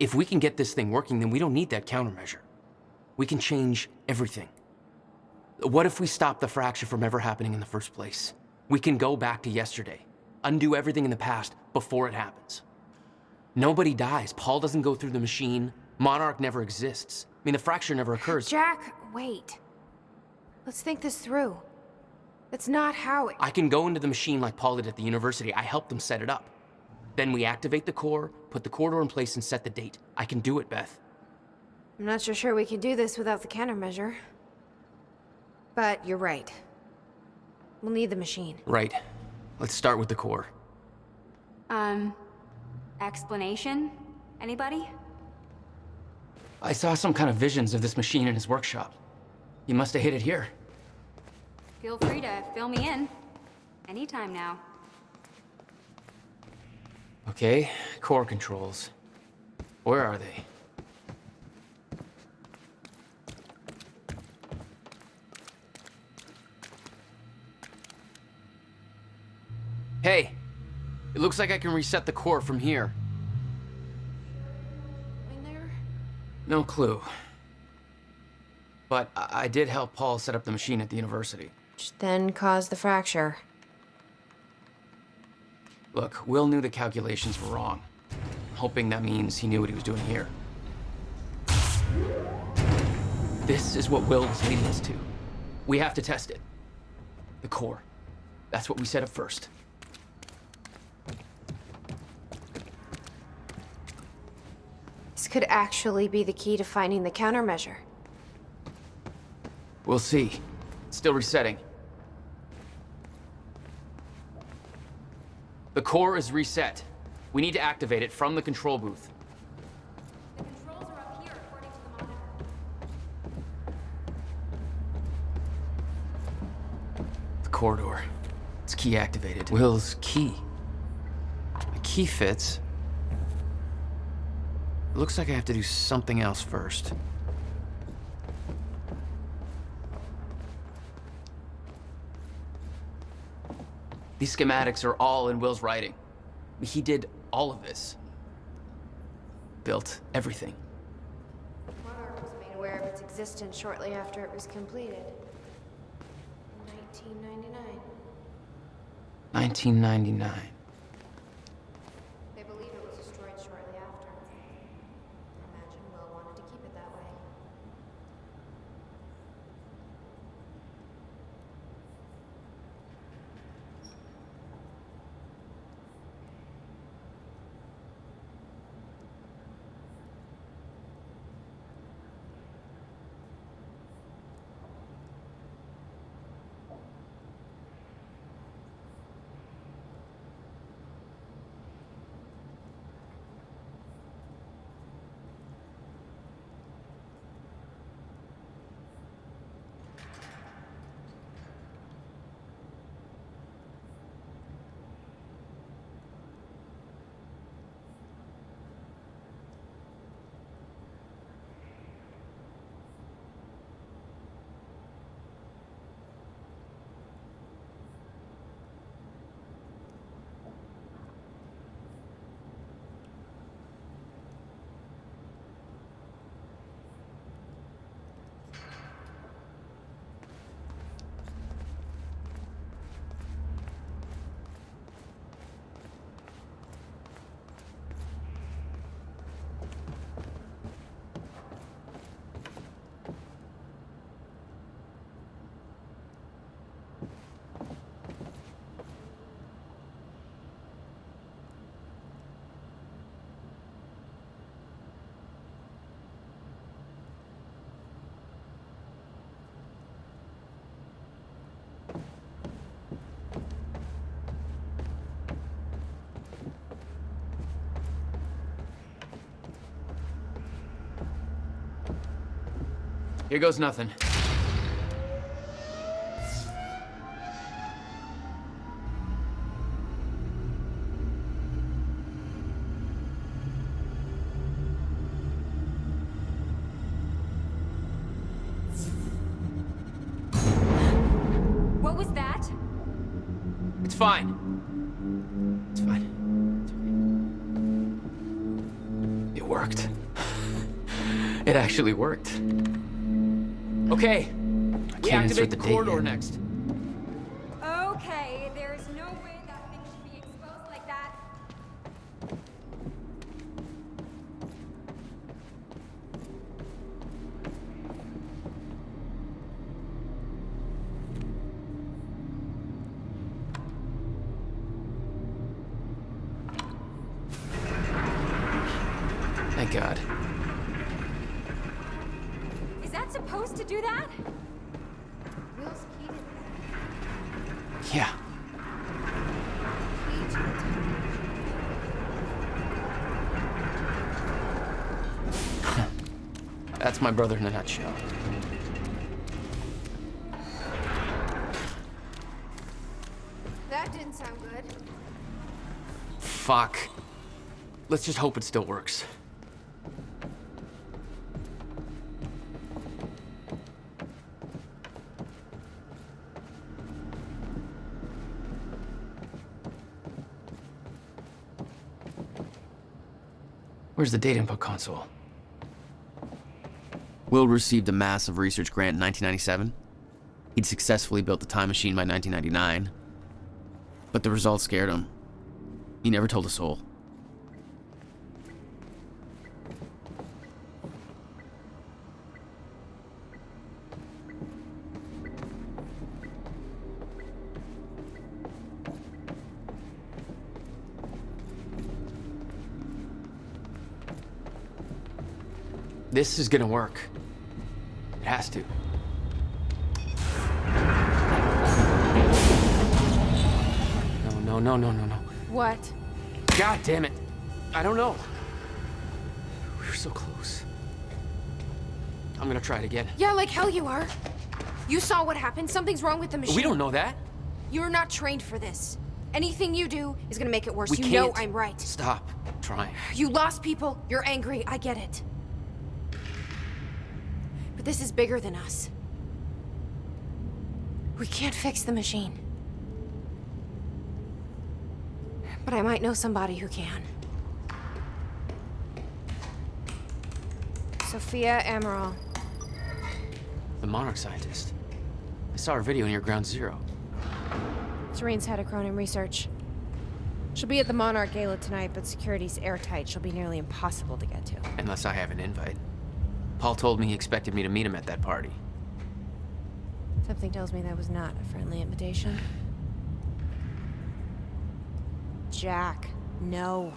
If we can get this thing working, then we don't need that countermeasure. We can change everything. What if we stop the fracture from ever happening in the first place? We can go back to yesterday, undo everything in the past before it happens. Nobody dies. Paul doesn't go through the machine. Monarch never exists. I mean, the fracture never occurs. Jack, wait. Let's think this through. That's not how it... I can go into the machine like Paul did at the university. I helped them set it up. Then we activate the core, put the corridor in place, and set the date. I can do it, Beth. I'm not so sure we can do this without the countermeasure. But you're right. We'll need the machine. Right. Let's start with the core. Explanation? Anybody? I saw some kind of visions of this machine in his workshop. He must have hid it here. Feel free to fill me in. Anytime now. Okay, core controls. Where are they? Hey, it looks like I can reset the core from here. In there? No clue. But I did help Paul set up the machine at the university. Which then caused the fracture. Look, Will knew the calculations were wrong. I'm hoping that means he knew what he was doing here. This is what Will was leading us to. We have to test it. The core. That's what we set up first. This could actually be the key to finding the countermeasure. We'll see. It's still resetting. The core is reset. We need to activate it from the control booth. The controls are up here according to the monitor. The corridor. It's key activated. Will's key. The key fits. It looks like I have to do something else first. These schematics are all in Will's writing. He did all of this. Built everything. Monarch was made aware of its existence shortly after it was completed. In 1999. 1999. They believe it was destroyed shortly after. I imagine Will wanted to keep it that way. Here goes nothing. What was that? It's fine. It's fine. It worked. It actually worked. Okay, we can't insert activate the the date corridor yet. next. Okay, there's no way that thing should be exposed like that. Thank God. Is that supposed to do that? Will's key to Yeah. key to the That's my brother in a nutshell. That didn't sound good. Fuck. Let's just hope it still works. Where's the data input console? Will received a massive research grant in 1997. He'd successfully built the time machine by 1999. But the results scared him. He never told a soul. This is gonna work. It has to. No. What? God damn it. I don't know. We were so close. I'm gonna try it again. Yeah, like hell you are. You saw what happened. Something's wrong with the machine. We don't know that. You're not trained for this. Anything you do is gonna make it worse. We You can't. know I'm right. Stop trying. You lost people. You're angry. I get it. But this is bigger than us. We can't fix the machine. But I might know somebody who can. Sophia Amaral. The Monarch scientist. I saw her video near Ground Zero. Serene's head of Cronin Research. She'll be at the Monarch Gala tonight, but security's airtight. She'll be nearly impossible to get to. Unless I have an invite. Paul told me he expected me to meet him at that party. Something tells me that was not a friendly invitation. Jack, no.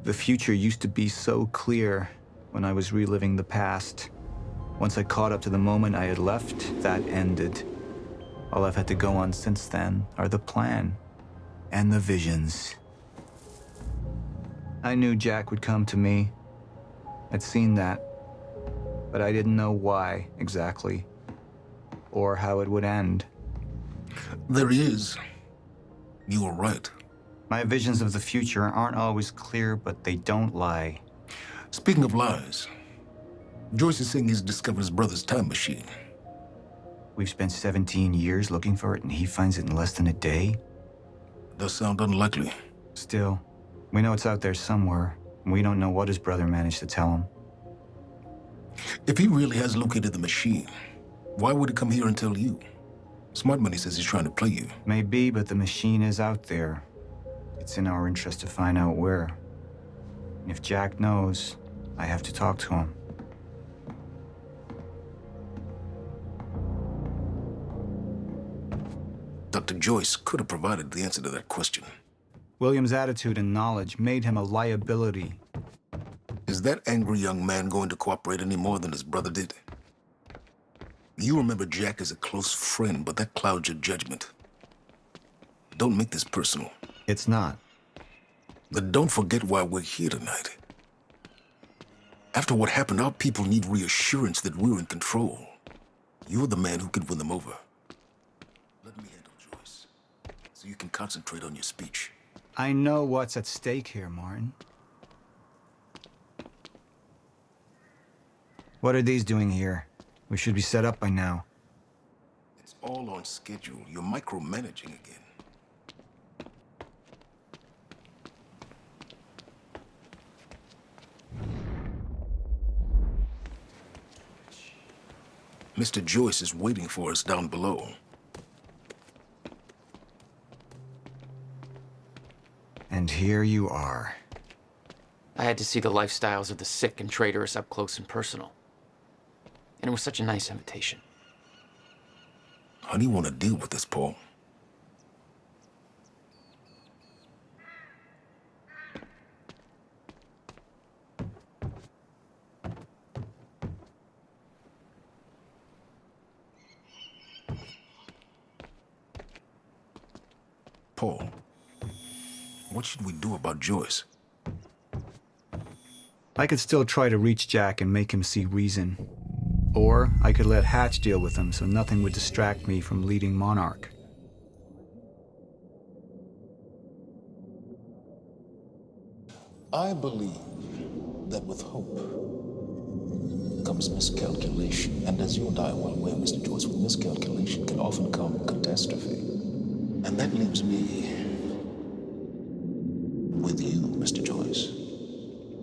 The future used to be so clear when I was reliving the past. Once I caught up to the moment I had left, that ended. All I've had to go on since then are the plan and the visions. I knew Jack would come to me. I'd seen that, but I didn't know why exactly, or how it would end. There he is. You were right. My visions of the future aren't always clear, but they don't lie. Speaking of lies, Joyce is saying he's discovered his brother's time machine. We've spent 17 years looking for it, and he finds it in less than a day? Does sound unlikely. Still, we know it's out there somewhere, and we don't know what his brother managed to tell him. If he really has located the machine, why would he come here and tell you? Smart Money says he's trying to play you. Maybe, but the machine is out there. It's in our interest to find out where. And if Jack knows, I have to talk to him. Dr. Joyce could have provided the answer to that question. William's attitude and knowledge made him a liability. Is that angry young man going to cooperate any more than his brother did? You remember Jack as a close friend, but that clouds your judgment. Don't make this personal. It's not. But don't forget why we're here tonight. After what happened, our people need reassurance that we're in control. You're the man who can win them over. Let me handle Joyce, so you can concentrate on your speech. I know what's at stake here, Martin. What are these doing here? We should be set up by now. It's all on schedule. You're micromanaging again. Mr. Joyce is waiting for us down below. And here you are. I had to see the lifestyles of the sick and traitorous up close and personal. And it was such a nice invitation. How do you want to deal with this, Paul? Paul, what should we do about Joyce? I could still try to reach Jack and make him see reason. Or I could let Hatch deal with him so nothing would distract me from leading Monarch. I believe that with hope comes miscalculation. And as you and I are well aware, Mr. Joyce, with miscalculation can often come catastrophe. And that leaves me with you, Mr. Joyce.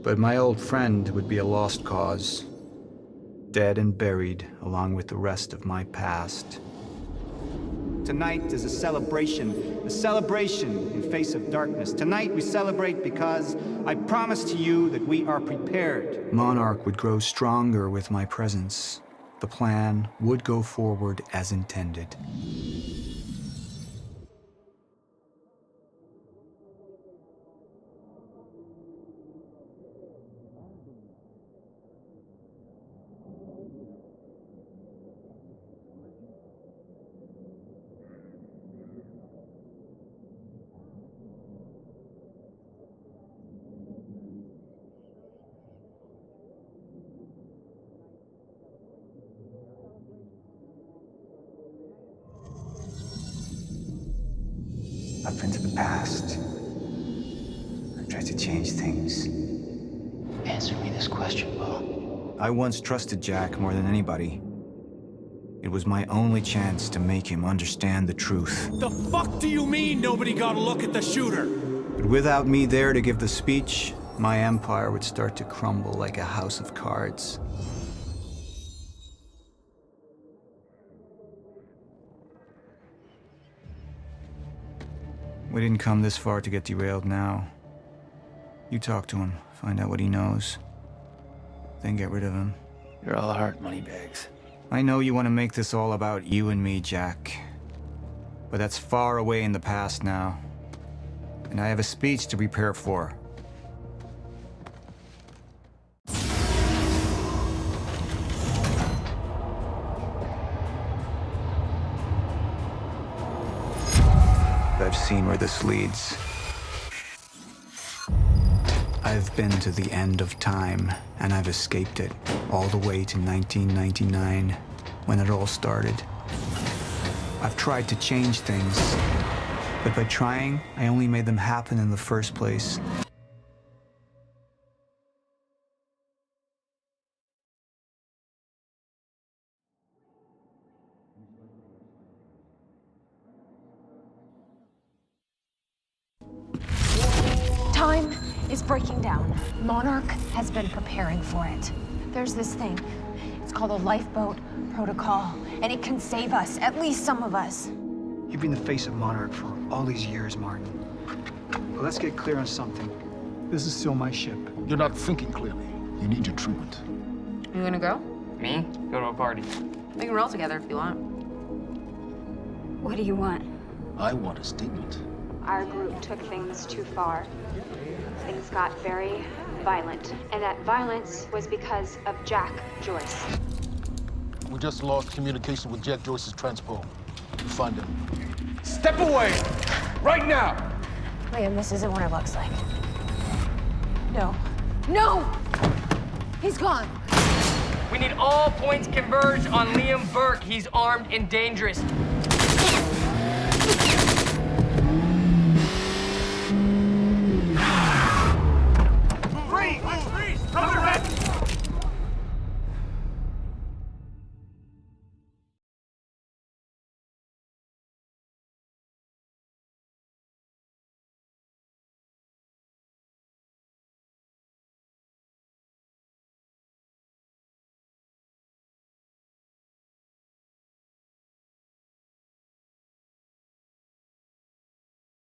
But my old friend would be a lost cause. Dead and buried, along with the rest of my past. Tonight is a celebration in face of darkness. Tonight we celebrate because I promise to you that we are prepared. Monarch would grow stronger with my presence. The plan would go forward as intended. Up into the past. I tried to change things. Answer me this question, Bo. I once trusted Jack more than anybody. It was my only chance to make him understand the truth. The fuck do you mean nobody got a look at the shooter? But without me there to give the speech, my empire would start to crumble like a house of cards. We didn't come this far to get derailed now. You talk to him, find out what he knows, then get rid of him. You're all heart, Moneybags. I know you want to make this all about you and me, Jack. But that's far away in the past now. And I have a speech to prepare for. I've seen where this leads. I've been to the end of time, and I've escaped it, all the way to 1999, when it all started. I've tried to change things, but by trying, I only made them happen in the first place. Time is breaking down. Monarch has been preparing for it. There's this thing. It's called a lifeboat protocol, and it can save us, at least some of us. You've been the face of Monarch for all these years, Martin. But let's get clear on something. This is still my ship. You're not thinking clearly. You need your treatment. You gonna go? Me? Go to a party. We can roll together if you want. What do you want? I want a statement. our group took things too far. Things got very violent. And that violence was because of Jack Joyce. We just lost communication with Jack Joyce's transpo. Find him. Step away! Right now! Liam, this isn't what it looks like. No. No! He's gone. We need all points converged on Liam Burke. He's armed and dangerous.